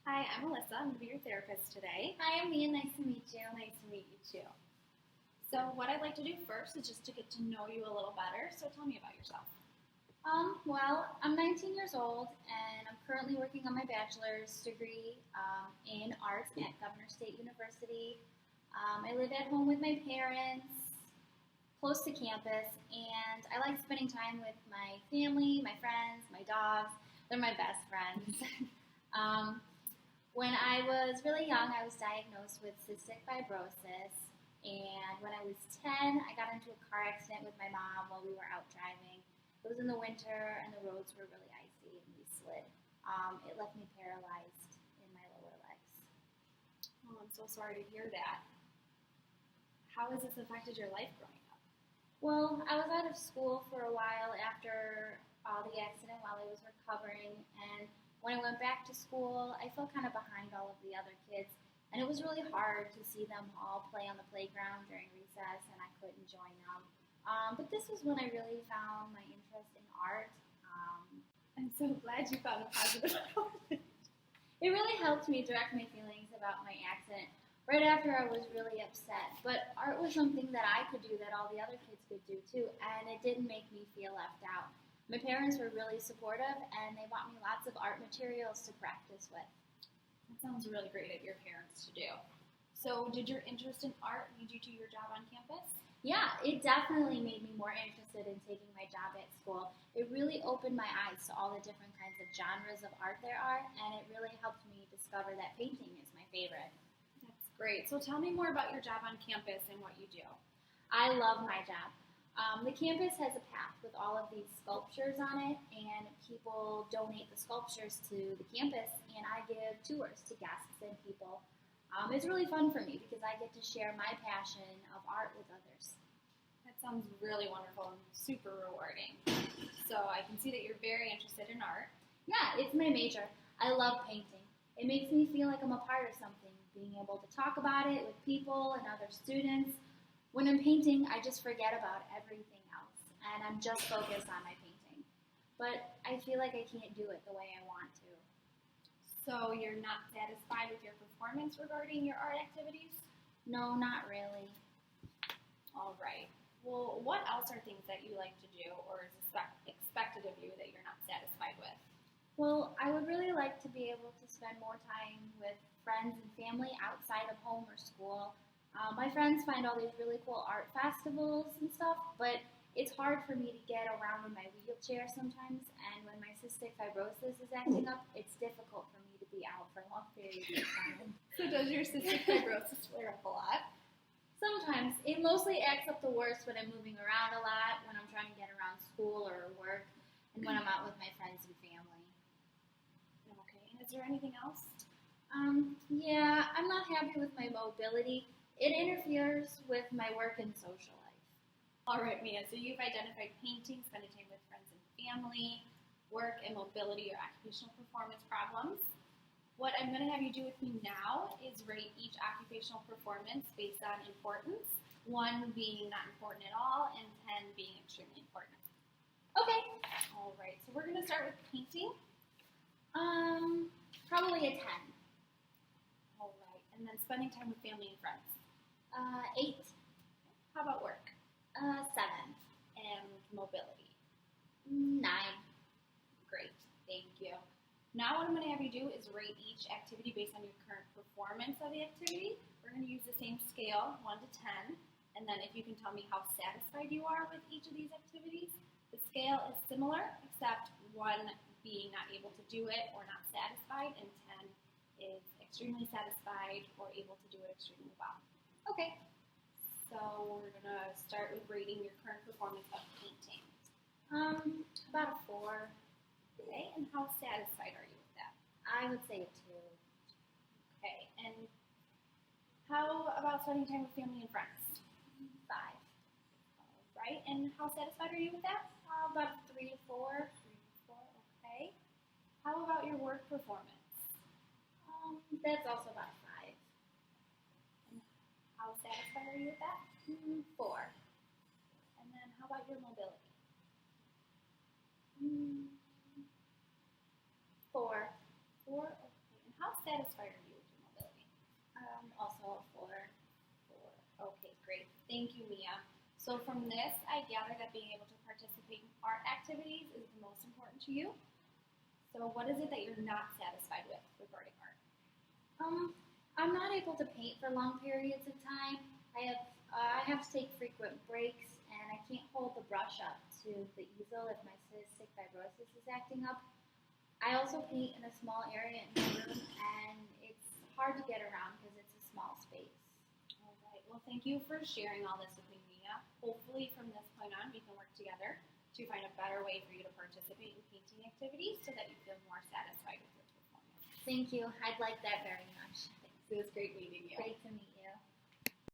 Hi, I'm Alyssa. I'm going to be your therapist today. Hi, I'm Mia. Nice to meet you. Nice to meet you too. So, what I'd like to do first is just to get to know you a little better. So, tell me about yourself. Well, I'm 19 years old and I'm currently working on my bachelor's degree in arts at Governor State University. I live at home with my parents, close to campus, and I like spending time with my family, my friends, my dogs. They're my best friends. um, when I was really young, I was diagnosed with cystic fibrosis. And when I was 10, I got into a car accident with my mom while we were out driving. It was in the winter, and the roads were really icy, and we slid. It left me paralyzed in my lower legs. Oh, I'm so sorry to hear that. How has this affected your life growing up? Well, I was out of school for a while after the accident while I was recovering, and when I went back to school, I felt kind of behind all of the other kids, and it was really hard to see them all play on the playground during recess, and I couldn't join them. But this was when I really found my interest in art. I'm so glad you found a positive outlet. It really helped me direct my feelings about my accident right after I was really upset. But art was something that I could do that all the other kids could do too, and it didn't make me feel left out. My parents were really supportive, and they bought me lots of art materials to practice with. That sounds really great of your parents to do. So, did your interest in art lead you to your job on campus? Yeah, it definitely made me more interested in taking my job at school. It really opened my eyes to all the different kinds of genres of art there are, and it really helped me discover that painting is my favorite. That's great. So, tell me more about your job on campus and what you do. I love my job. The campus has a path with all of these sculptures on it, and people donate the sculptures to the campus, and I give tours to guests and people. It's really fun for me because I get to share my passion of art with others. That sounds really wonderful and super rewarding. So, I can see that you're very interested in art. Yeah, it's my major. I love painting. It makes me feel like I'm a part of something, being able to talk about it with people and other students. When I'm painting, I just forget about everything else, and I'm just focused on my painting. But I feel like I can't do it the way I want to. So, you're not satisfied with your performance regarding your art activities? No, not really. All right. Well, what else are things that you like to do or is expected of you that you're not satisfied with? Well, I would really like to be able to spend more time with friends and family outside of home or school. My friends find all these really cool art festivals and stuff, but it's hard for me to get around in my wheelchair sometimes. And when my cystic fibrosis is acting up, it's difficult for me to be out for long periods of time. So, does your cystic fibrosis flare up a lot? Sometimes it mostly acts up the worst when I'm moving around a lot, when I'm trying to get around school or work, and when I'm out with my friends and family. Okay. And is there anything else? Yeah, I'm not happy with my mobility. It interferes with my work and social life. All right, Mia. So, you've identified painting, spending time with friends and family, work and mobility or occupational performance problems. What I'm going to have you do with me now is rate each occupational performance based on importance, 1 being not important at all, and 10 being extremely important. Okay. All right, so we're going to start with painting. Probably a 10. All right, and then spending time with family and friends. 8. How about work 7. and mobility? 9. Great, thank you. Now what I'm going to have you do is rate each activity based on your current performance of the activity. We're going to use the same scale, 1 to 10, and then if you can tell me how satisfied you are with each of these activities. The scale is similar, except 1 being not able to do it or not satisfied, and 10 is extremely satisfied or able to do it extremely well. Okay, so we're going to start with rating your current performance of painting. About a 4. Okay, and how satisfied are you with that? I would say a 2. Okay, and how about spending time with family and friends? 5. All right, and how satisfied are you with that? About 3 to 4. 3 to 4, okay. How about your work performance? That's also about 5. And how satisfied are you with that? 4. And then how about your mobility? 4. 4, okay. And how satisfied satisfied are you with your mobility? Also for Okay, great. Thank you, Mia. So from this, I gather that being able to participate in art activities is the most important to you. So what is it that you're not satisfied with regarding art? I'm not able to paint for long periods of time. I have to take frequent breaks, and I can't hold the brush up to the easel if my cystic fibrosis is acting up. I also paint in a small area in my room, and it's hard to get around because it's a small space. All right. Well, thank you for sharing all this with me, Mia. Hopefully, from this point on, we can work together to find a better way for you to participate in painting activities so that you feel more satisfied with your performance. Thank you. I'd like that very much. It was great meeting you. Great to meet you.